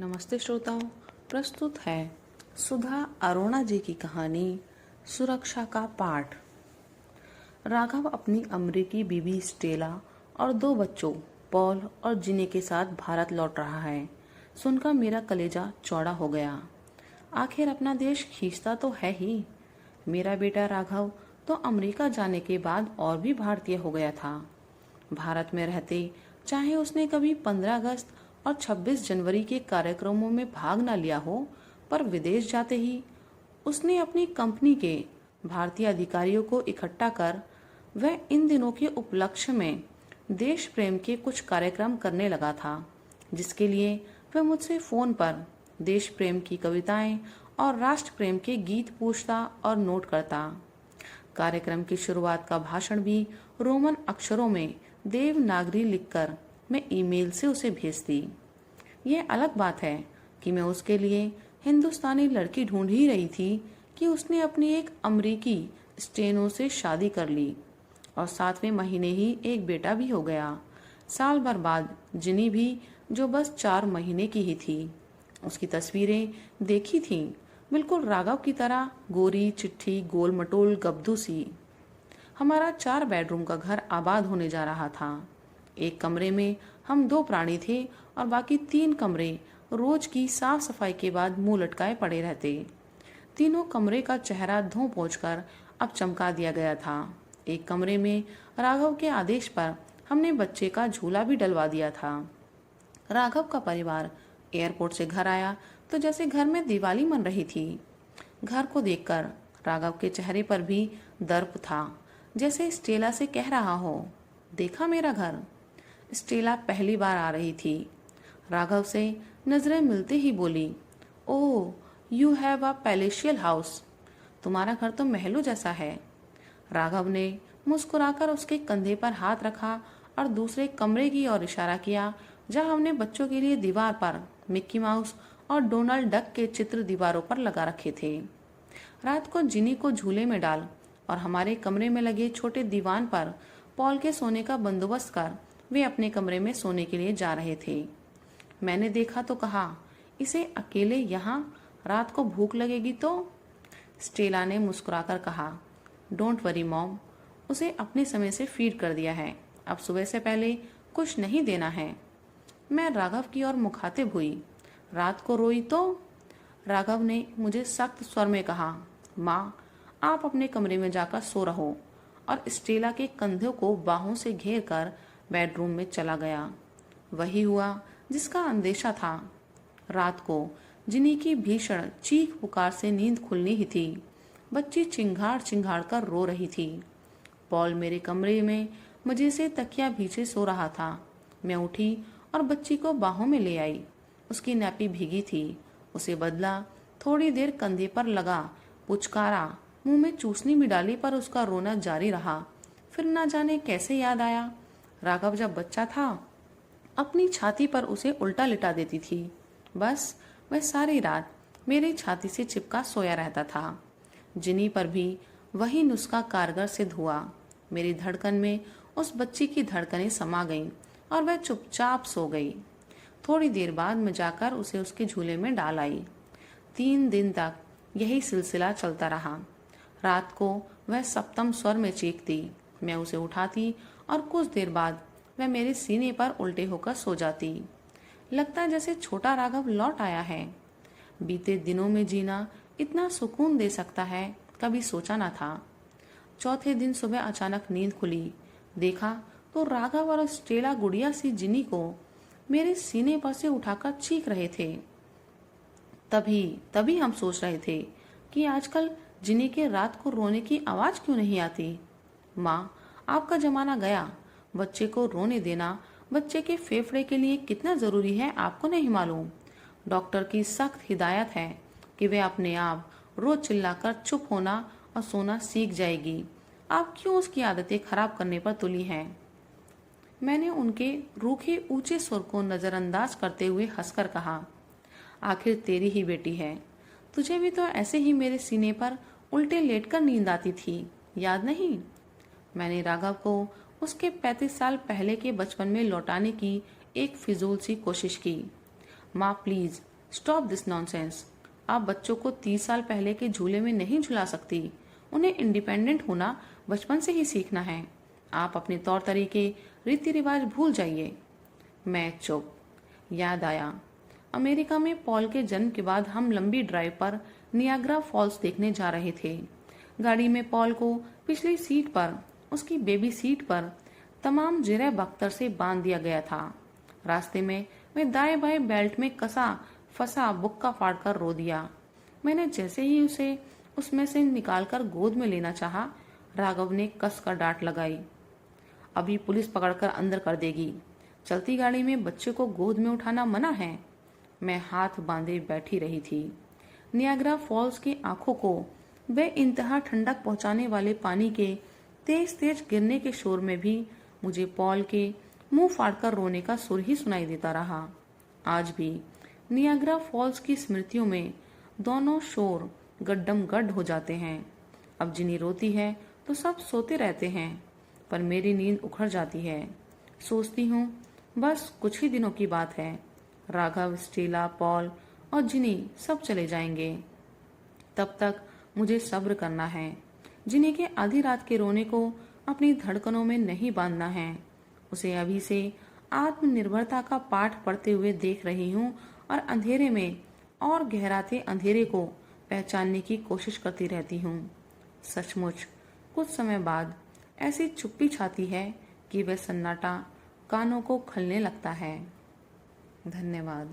नमस्ते श्रोताओं, प्रस्तुत है सुधा अरोड़ा जी की कहानी सुरक्षा का पाठ। राघव अपनी अमेरिकी बीवी स्टेला और 2 बच्चों पॉल और जिनी के साथ भारत लौट रहा है। सुनकर मेरा कलेजा चौड़ा हो गया। आखिर अपना देश खींचता तो है ही। मेरा बेटा राघव तो अमेरिका जाने के बाद और भी भारतीय हो गया था। भारत में रहते चाहे उसने कभी 15 अगस्त और 26 जनवरी के कार्यक्रमों में भाग न लिया हो, पर विदेश जाते ही उसने अपनी कंपनी के भारतीय अधिकारियों को इकट्ठा कर वह इन दिनों के उपलक्ष्य में देश प्रेम के कुछ कार्यक्रम करने लगा था, जिसके लिए वह मुझसे फोन पर देश प्रेम की कविताएं और राष्ट्र प्रेम के गीत पूछता और नोट करता। कार्यक्रम की शुरुआत का भाषण भी रोमन अक्षरों में देवनागरी लिखकर मैं ईमेल से उसे भेजती। यह अलग बात है कि मैं उसके लिए हिंदुस्तानी लड़की ढूंढ ही रही थी कि उसने अपनी एक अमरीकी स्टेनो से शादी कर ली और 7वें महीने ही एक बेटा भी हो गया। साल भर बाद जिनी भी, जो बस 4 महीने की ही थी। उसकी तस्वीरें देखी थीं, बिल्कुल राघव की तरह गोरी चिट्ठी गोल मटोल गब्दू सी। हमारा 4 बेडरूम का घर आबाद होने जा रहा था। एक कमरे में हम 2 प्राणी थे और बाकी 3 कमरे रोज की साफ सफाई के बाद मुंह लटकाए पड़े रहते। तीनों कमरे का चेहरा धो पोंछ कर अब चमका दिया गया था। एक कमरे में राघव के आदेश पर हमने बच्चे का झूला भी डलवा दिया था। राघव का परिवार एयरपोर्ट से घर आया तो जैसे घर में दिवाली मन रही थी। घर को देखकर राघव के चेहरे पर भी दर्प था, जैसे स्टेला से कह रहा हो, देखा मेरा घर। स्टेला पहली बार आ रही थी। राघव से नजरें मिलते ही बोली, oh, you have a palatial house. तुम्हारा घर तो महलों जैसा है। राघव ने मुस्कुराकर उसके कंधे पर हाथ रखा और दूसरे कमरे की ओर इशारा किया, जहां हमने बच्चों के लिए दीवार पर मिक्की माउस और डोनाल्ड डक के चित्र दीवारों पर लगा रखे थे। रात को जिनी को झूले में डाल और हमारे कमरे में लगे छोटे दीवान पर पॉल के सोने का बंदोबस्त कर वे अपने कमरे में सोने के लिए जा रहे थे। मैंने देखा तो कहा, इसे अकेले यहाँ रात को भूख लगेगी तो? स्टेला ने मुस्कुराकर कहा, डोंट वरी मॉम, उसे अपने समय से फीड कर दिया है। अब सुबह से पहले कुछ नहीं देना है। मैं राघव की ओर मुखातिब हुई, रात को रोई तो? राघव ने मुझे सख्त स्वर में कहा, माँ, आप अपने कमरे में जाकर सो रहो, और स्टेला के कंधों को बाहों से घेर कर बेडरूम में चला गया। वही हुआ जिसका अंदेशा था। रात को जिनी की भीषण चीख पुकार से नींद खुलनी ही थी। बच्ची चिंगाड़ चिंगाड़ कर रो रही थी। पॉल मेरे कमरे में मजे से तकिया भींचे सो रहा था। मैं उठी और बच्ची को बाहों में ले आई। उसकी नैपी भीगी थी। उसे बदला, थोड़ी देर कंधे पर लगा, पुचकारा, मुंह में चूसनी भी डाली, पर उसका रोना जारी रहा। फिर न जाने कैसे याद आया, राघव जब बच्चा था अपनी छाती पर उसे उल्टा लिटा देती थी। बस वह सारी रात मेरी छाती से चिपका सोया रहता था। जिनी पर भी वही नुस्खा कारगर सिद्ध हुआ। मेरी धड़कन में उस बच्ची की धड़कनें समा गईं और वह चुपचाप सो गई। थोड़ी देर बाद मैं जाकर उसे उसके झूले में डाल आई। 3 दिन तक यही सिलसिला चलता रहा। रात को वह सप्तम स्वर में चीखती। मैं उसे उठाती और कुछ देर बाद वह मेरे सीने पर उल्टे होकर सो जाती। लगता जैसे छोटा राघव लौट आया है। बीते दिनों में जीना इतना सुकून दे सकता है, कभी सोचा ना था। चौथे दिन सुबह अचानक नींद खुली। देखा तो राघव और स्टेला गुड़िया सी जिनी को मेरे सीने पर से उठाकर चीख रहे थे। तभी हम सोच रहे थे कि आजकल जिनी के रात को रोने की आवाज क्यों नहीं आती। माँ, आपका जमाना गया। बच्चे को रोने देना बच्चे के फेफड़े के लिए कितना जरूरी है आपको नहीं मालूम। डॉक्टर की सख्त हिदायत है कि वे अपने आप रोज चिल्लाकर चुप होना और सोना सीख जाएगी। आप क्यों उसकी आदतें खराब करने पर तुली हैं? मैंने उनके रूखे ऊंचे स्वर को नजरअंदाज करते हुए हंसकर कहा, आखिर तेरी ही बेटी है। तुझे भी तो ऐसे ही मेरे सीने पर उल्टे लेटकर नींद आती थी, याद नहीं? मैंने राघव को उसके 35 साल पहले के बचपन में लौटाने की एक फिजूल सी कोशिश की। माँ प्लीज, स्टॉप दिस नॉनसेंस। आप बच्चों को 30 साल पहले के झूले में नहीं झुला सकती। उन्हें इंडिपेंडेंट होना बचपन से ही सीखना है। आप अपने तौर तरीके, रीति रिवाज भूल जाइए। मैं चुप। याद आया, अमेरिका में पॉल के जन्म के बाद हम लंबी ड्राइव पर नियाग्रा फॉल्स देखने जा रहे थे। गाड़ी में पॉल को पिछली सीट पर, उसकी बेबी सीट पर तमाम जिरह बख्तर से बांध दिया गया था। रास्ते में मैं दाएं बाएं बेल्ट में कसा फंसा बुक्का फाड़कर रो दिया। मैंने जैसे ही उसे उसमें से निकालकर गोद में लेना चाहा, राघव ने कस कर डांट लगाई। अभी पुलिस पकड़कर अंदर कर देगी। चलती गाड़ी में बच्चे को गोद में उठाना मना है। मैं हाथ बांधे बैठी रही थी। नियाग्रा फॉल्स की आंखों को बेइंतहा ठंडक पहुंचाने वाले पानी के तेज तेज गिरने के शोर में भी मुझे पॉल के मुंह फाड़कर रोने का सुर ही सुनाई देता रहा। आज भी नियाग्रा फॉल्स की स्मृतियों में दोनों शोर गड्डम गड्ढ हो जाते हैं। अब जिनी रोती है तो सब सोते रहते हैं, पर मेरी नींद उखड़ जाती है। सोचती हूँ बस कुछ ही दिनों की बात है। राघव, स्टेला, पॉल और जिनी सब चले जाएंगे। तब तक मुझे सब्र करना है। जिनी के आधी रात के रोने को अपनी धड़कनों में नहीं बांधना है। उसे अभी से आत्मनिर्भरता का पाठ पढ़ते हुए देख रही हूँ और अंधेरे में और गहराते अंधेरे को पहचानने की कोशिश करती रहती हूँ। सचमुच कुछ समय बाद ऐसी चुप्पी छाती है कि वह सन्नाटा कानों को खलने लगता है। धन्यवाद।